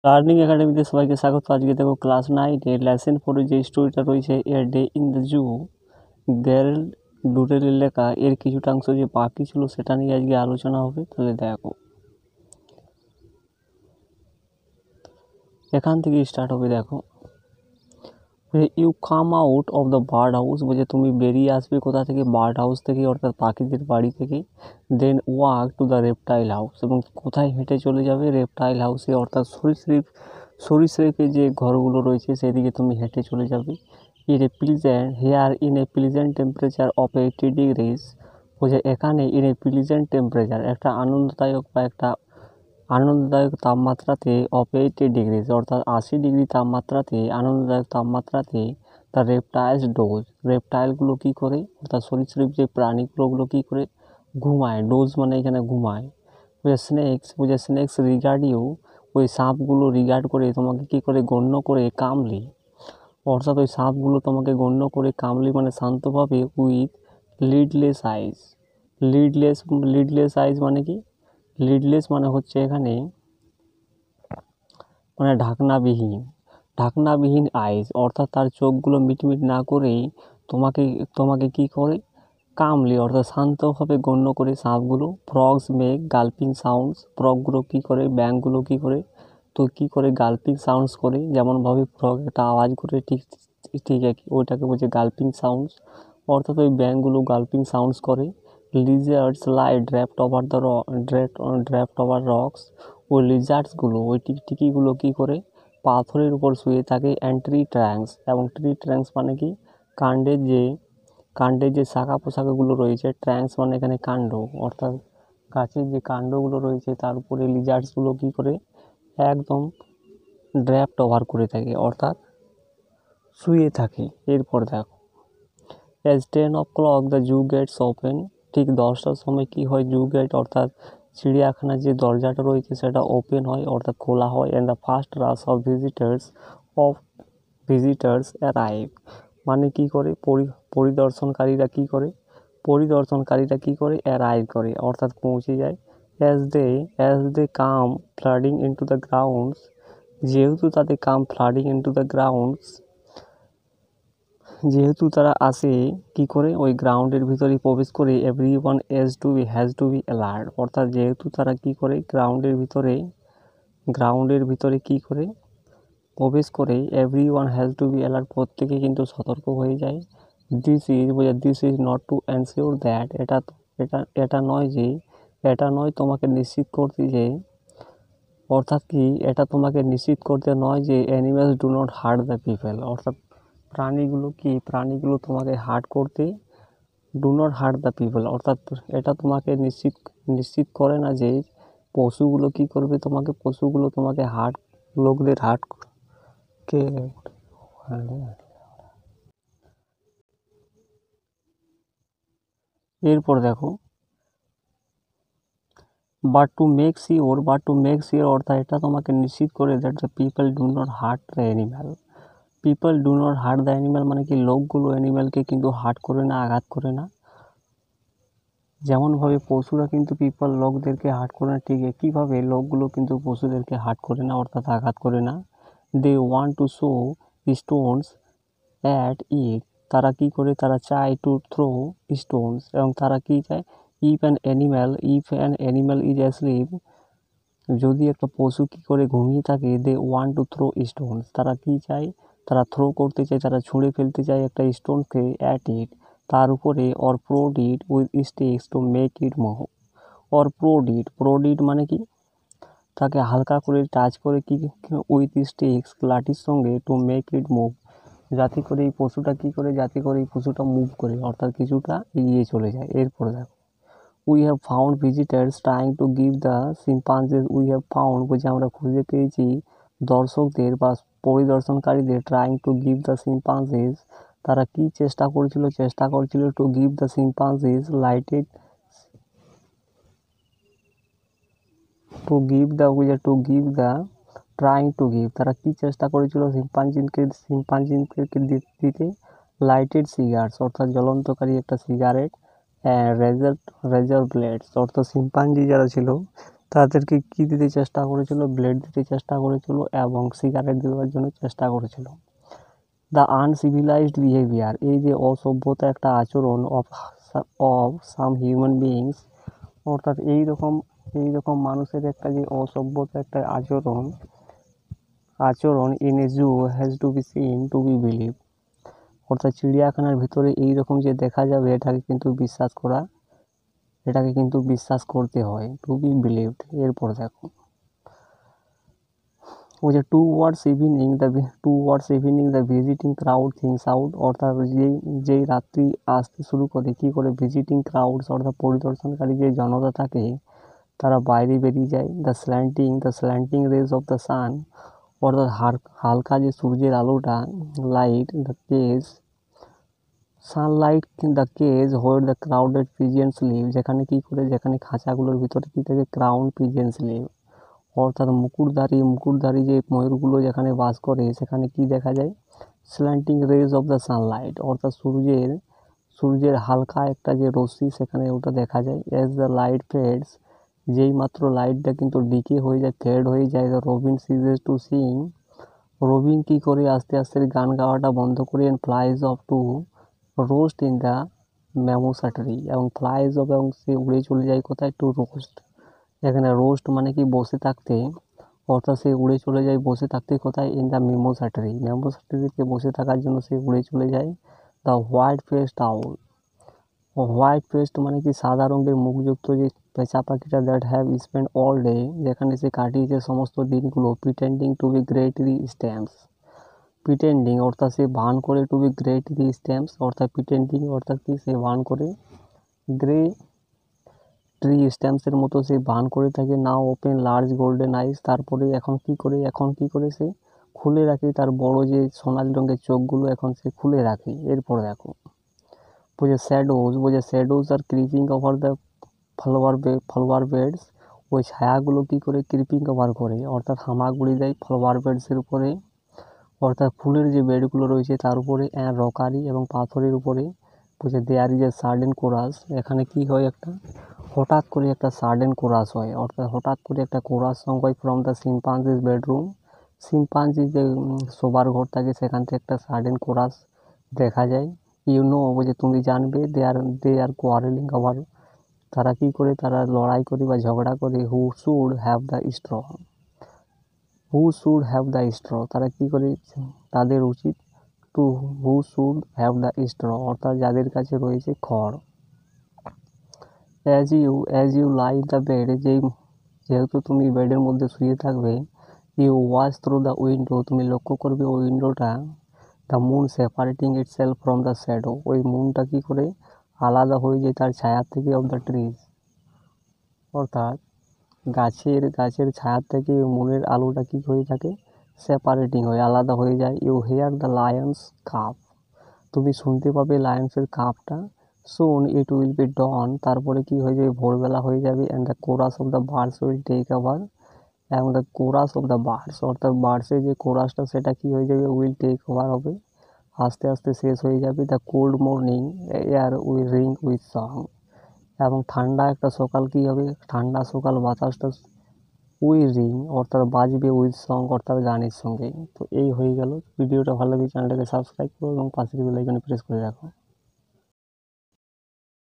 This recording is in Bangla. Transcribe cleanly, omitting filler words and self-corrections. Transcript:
লার্নিং একাডেমিতে সবাইকে স্বাগত। আজকে দেখো ক্লাস 9 লেসন 4 যে স্টোরিটা রয়েছে a day in the zoo, Gerald ডুডেলের লেখা, এর কিছুটা অংশ যে বাকি ছিল সেটা নিয়ে আজকে আলোচনা হবে। তাহলে দেখো এখান থেকে স্টার্ট হবে। দেখো you come out of the bird house, বলছে তুমি বেরিয়ে আসবে কোথা থেকে? বার্ড হাউস থেকে, অর্থাৎ পাখিদের বাড়ি থেকে। Then walk to the reptile house, এবং কোথায় হেঁটে চলে যাবে? রেপটাইল হাউসে, অর্থাৎ সরীসৃপের যে ঘরগুলো রয়েছে সেদিকে তুমি হেঁটে চলে যাবে। In a pleasant temperature of 80 degrees, বলছে এখানে ইন এ প্লিজেন্ট টেম্পারেচার, একটা আনন্দদায়ক তাপমাত্রাতে, অফ 80 ডিগ্রিজ অর্থাৎ 80 ডিগ্রি তাপমাত্রাতে, আনন্দদায়ক তাপমাত্রাতে দ্য রেপটাইলস ডোজ, রেপটাইলগুলো কী করে, অর্থাৎ সরীসৃপ যে প্রাণীগুলো কী করে? ঘুমায়। ডোজ মানে এখানে ঘুমায়। স্নেক্স রিগার্ড ইউ, ওই সাপগুলো রিগার্ড করে, তোমাকে কী করে? গণ্য করে। কামলি, অর্থাৎ ওই সাপগুলো তোমাকে গণ্য করে। কামলি মানে শান্তভাবে। উইথ লিডলেস আইজ, লিডলেস আইজ মানে কি? লিডলেস মানে হচ্ছে এখানে মানে ঢাকনাবিহীন আইজ, অর্থাৎ তার চোখগুলো মিটমিট না করেই তোমাকে তোমাকে কী করে? কামলি অর্থাৎ শান্তভাবে গণ্য করে সাপগুলো। ফ্রগস মেক গালপিং সাউন্ডস, ফ্রগগুলো কী করে? ব্যাঙগুলো কী করে? তো কী করে? গালপিং সাউন্ডস করে, যেমনভাবে ফ্রগ একটা আওয়াজ করে, ঠিক ঠিক একই, ওইটাকে বলছে গালপিং সাউন্ডস, অর্থাৎ ওই ব্যাঙগুলো গালপিং সাউন্ডস করে। লিজার্ডস লাই ড্র্যাপ্ট ওভার দ্য ড্র্যাপ্ট ওভার রক্স, ওই লিজার্ডসগুলো, ওই টিকটিকিগুলো কী করে? পাথরের উপর শুয়ে থাকে। অ্যান্ড ট্রি ট্র্যাঙ্কস, এবং ট্রি ট্র্যাঙ্কস মানে কি? কাণ্ডের যে শাখা পোশাকগুলো রয়েছে। ট্র্যাঙ্কস মানে এখানে কাণ্ড, অর্থাৎ গাছের যে কাণ্ডগুলো রয়েছে তার উপরে লিজার্ডসগুলো কী করে? একদম ড্র্যাপ্ট ওভার করে থাকে, অর্থাৎ শুয়ে থাকে। এরপর দেখো as 10 o'clock the zoo gates open, ঠিক 10টার সময় কী হয়? জু গেট অর্থাৎ চিড়িয়াখানার যে দরজাটা রয়েছে সেটা ওপেন হয়, অর্থাৎ খোলা হয়। And the first rush of visitors arrive, মানে কী করে? পরিদর্শনকারীরা কী করে? অ্যারাইভ করে, অর্থাৎ পৌঁছে যায়। As they come flooding into the grounds, যেহেতু তারা আসে কী করে? ওই গ্রাউন্ডের ভিতরে প্রবেশ করে। Everyone has to be alert, অর্থাৎ যেহেতু তারা কী করে? গ্রাউন্ডের ভিতরে কী করে? প্রবেশ করে। Everyone has to be alert, প্রত্যেকে কিন্তু সতর্ক হয়ে যায়। This is not to ensure that, এটা নয় তোমাকে নিশ্চিত করতে যে, অর্থাৎ কি? এটা তোমাকে নিশ্চিত করতে নয় যে animals do not heart the people, অর্থাৎ প্রাণীগুলো তোমাকে হার্ট করতে, do not heart the people, অর্থাৎ এটা তোমাকে নিশ্চিত করে না যে পশুগুলো কী করবে? পশুগুলো তোমাকে লোকদের হার্টকে। এরপর দেখো বাট টু মেক শিওর, অর্থাৎ এটা তোমাকে নিশ্চিত করে that the people do not heart the animal, মানে কি? লোকগুলো অ্যানিম্যালকে কিন্তু হার্ট করে না, আঘাত করে না। যেমনভাবে পশুরা কিন্তু লোকদেরকে হার্ট করে না, ঠিক একইভাবে লোকগুলো কিন্তু পশুদেরকে হার্ট করে না, অর্থাৎ আঘাত করে না। They want to show stones at it, তারা কী করে? তারা চায় টু থ্রো স্টোনস, এবং তারা কী চায়? If an animal is asleep, যদি একটা পশু কী করে? ঘুমিয়ে থাকে। They want to throw stones, তারা কী চায়? তারা থ্রো করতে চায়, তারা ছুঁড়ে ফেলতে চায় একটা স্টোনকে। অ্যাট ইট, তার উপরে। Or prod it with sticks to make it move, prod it মানে কি? তাকে হালকা করে টাচ করে, কি উইথ স্টিক্স, লাঠির সঙ্গে, টু মেক ইট মুভ, যাতে করে এই পশুটা কী করে? মুভ করে, অর্থাৎ কিছুটা এগিয়ে চলে যায়। এরপর দেখো we have found visitors trying to give the chimpanzees, বলছে আমরা খুঁজে পেয়েছি দর্শকদের বা পরিদর্শনকারীদের, trying to give the chimpanzees, তারা কি চেষ্টা করছিল? To give the chimpanzees lighted, তারা কি চেষ্টা করেছিল? শিম্পাঞ্জিকে দিতে লাইটেড সিগারেটস, অর্থাৎ জ্বলন্তকারী একটা সিগারেট। রেজার ব্লেডস, অর্থাৎ শিম্পাঞ্জি যারা ছিল তাদেরকে কী দিতে চেষ্টা করেছিল, ব্লেড দিতে চেষ্টা করেছিল এবং সিগারেট দেওয়ার জন্য চেষ্টা করেছিল। দ্য আনসিভিলাইজড বিহেভিয়ার, এই যে অসভ্যতা একটা আচরণ অফ সাম হিউম্যান বিইংস, অর্থাৎ এইরকম মানুষের একটা যে অসভ্যতা একটা আচরণ in a zoo has to be seen to be believe, অর্থাৎ চিড়িয়াখানার ভিতরে এইরকম যে দেখা যাবে এটাকে কিন্তু বিশ্বাস করতে হয়, টু বি বিলিভড। এরপর দেখো ওই যে towards evening the visiting crowd things out, অর্থাৎ যেই রাত্রি আসতে শুরু করে কী করে ভিজিটিং ক্রাউডস অর্থাৎ পরিদর্শনকারী যে জনতা থাকে তারা বাইরে বেরিয়ে যায়। The slanting rays of the sun, অর্থাৎ হালকা যে সূর্যের আলোটা, light the cage sunlight the cage where the crowded pigeons live, যেখানে খাঁচাগুলোর ভিতরে কী থাকে, ক্রাউন পিজিয়ন্স লিভ, অর্থাৎ মুকুটধারী যে ময়ূরগুলো যেখানে বাস করে সেখানে কি দেখা যায়, slanting rays of the sunlight, অর্থাৎ সূর্যের হালকা একটা যে রশ্মি সেখানে ওটা দেখা যায়। অ্যাজ দ্য লাইট ফেডস, যেই মাত্র লাইটটা কিন্তু ডিকে হয়ে যায়, ফেড হয়ে যায়, the robin ceases to sing, robin কী করে আস্তে আস্তে গান গাওয়াটা বন্ধ করে flies off to roost in the mimosa tree, এবং এবং সে উড়ে চলে যায় কোথায়, টু রোস্ট, এখানে রোস্ট মানে কি বসে থাকতে, অর্থাৎ সে উড়ে চলে যায় বসে থাকতে কোথায়, ইন দ্য মিমোসা ট্রিতে বসে থাকার জন্য সে উড়ে চলে যায়। দ্য হোয়াইট ফেস্ট মানে কি সাদা রঙের মুখযুক্ত যে পেঁচা পাখিটা, that have spend all day, যেখানে সে কাটিয়েছে সমস্ত দিনগুলো, pretending two be great stamps, pretending অর্থাৎ সে ভান করে, টু বি গ্রেট স্ট্যাম্পস অর্থাৎ প্রিটেন্ডিং অর্থাৎ কি সে ভান করে, গ্রে ট্রি স্ট্যাম্পসের মতো সে ভান করে থাকে। নাও ওপেন লার্জ গোল্ডেন আইস, তারপরে এখন কি করে সে খুলে রাখে তার বড় যে সোনালি রঙের চোখগুলো, এখন সে খুলে রাখে। এরপর দেখো shadows are creeping over the flower beds, ওই ছায়াগুলো কি করে ক্রিপিং ওভার করে, অর্থাৎ হামাগুড়ি দেয় ফ্লাওয়ার বেডসের উপরে, অর্থাৎ ফুলের যে বেডগুলো রয়েছে তার উপরে, রকারি এবং পাথরের উপরে। There is a sudden chorus, এখানে কি হয়, হঠাৎ করে একটা সাডেন কোরাস হয়, অর্থাৎ হঠাৎ করে একটা কোরাস সং হয় ফ্রম দ্য শিম্পাঞ্জিস বেডরুম, শিম্পাঞ্জি যে শোবার ঘর থাকে সেখান থেকে একটা সাডেন কোরাস দেখা যায়। তুমি জানবে, দে আর কোয়ারেলিং ওভার, তারা লড়াই করে বা ঝগড়া করে, who should have the straw, তারা কি করে, তাদের উচিত, who should have the straw, অর্থাৎ যাদের কাছে রয়েছে খড়। As you lie the bed, যেহেতু তুমি বেডের মধ্যে শুয়ে থাকবে, you watch through the window, তুমি লক্ষ্য করবে ওই উইন্ডোটা, the moon separating itself from the shadow, ওই মুনটা কি করে আলাদা হয়ে যায় তার ছায়া থেকে, অফ দ্য ট্রিজ, অর্থাৎ গাছের ছায়া থেকে মুনের আলোটা কি হয়ে থাকে, সেপারেটিং হয়ে আলাদা হয়ে যায়। You hear the lions cough, তুমি শুনতে পাবে লায়ন্সের কাপটা। সুন ইট উইল বি ডন, তারপরে কি হয়ে যাবে, ভোরবেলা হয়ে যাবে। And the chorus of the birds will take over, এবং the chorus of the birds, অর্থাৎ বার্ডসের যে কোরাসটা সেটা কি হয়ে যাবে, উইল টেক ওভার হবে, আস্তে আস্তে শেষ হয়ে যাবে। The cold morning air will ring with song, এবং ঠান্ডা একটা সকাল কি হবে, ঠান্ডা সকাল বাতাসটা উইল রিং অর্থাৎ বাজবে, উইথ সং অর্থাৎ গানের সঙ্গে। তো এই হয়ে গেল ভিডিওটা। ভালো লাগে চ্যানেলটাকে সাবস্ক্রাইব করো এবং পাশের বেল আইকনে প্রেস করে রাখো।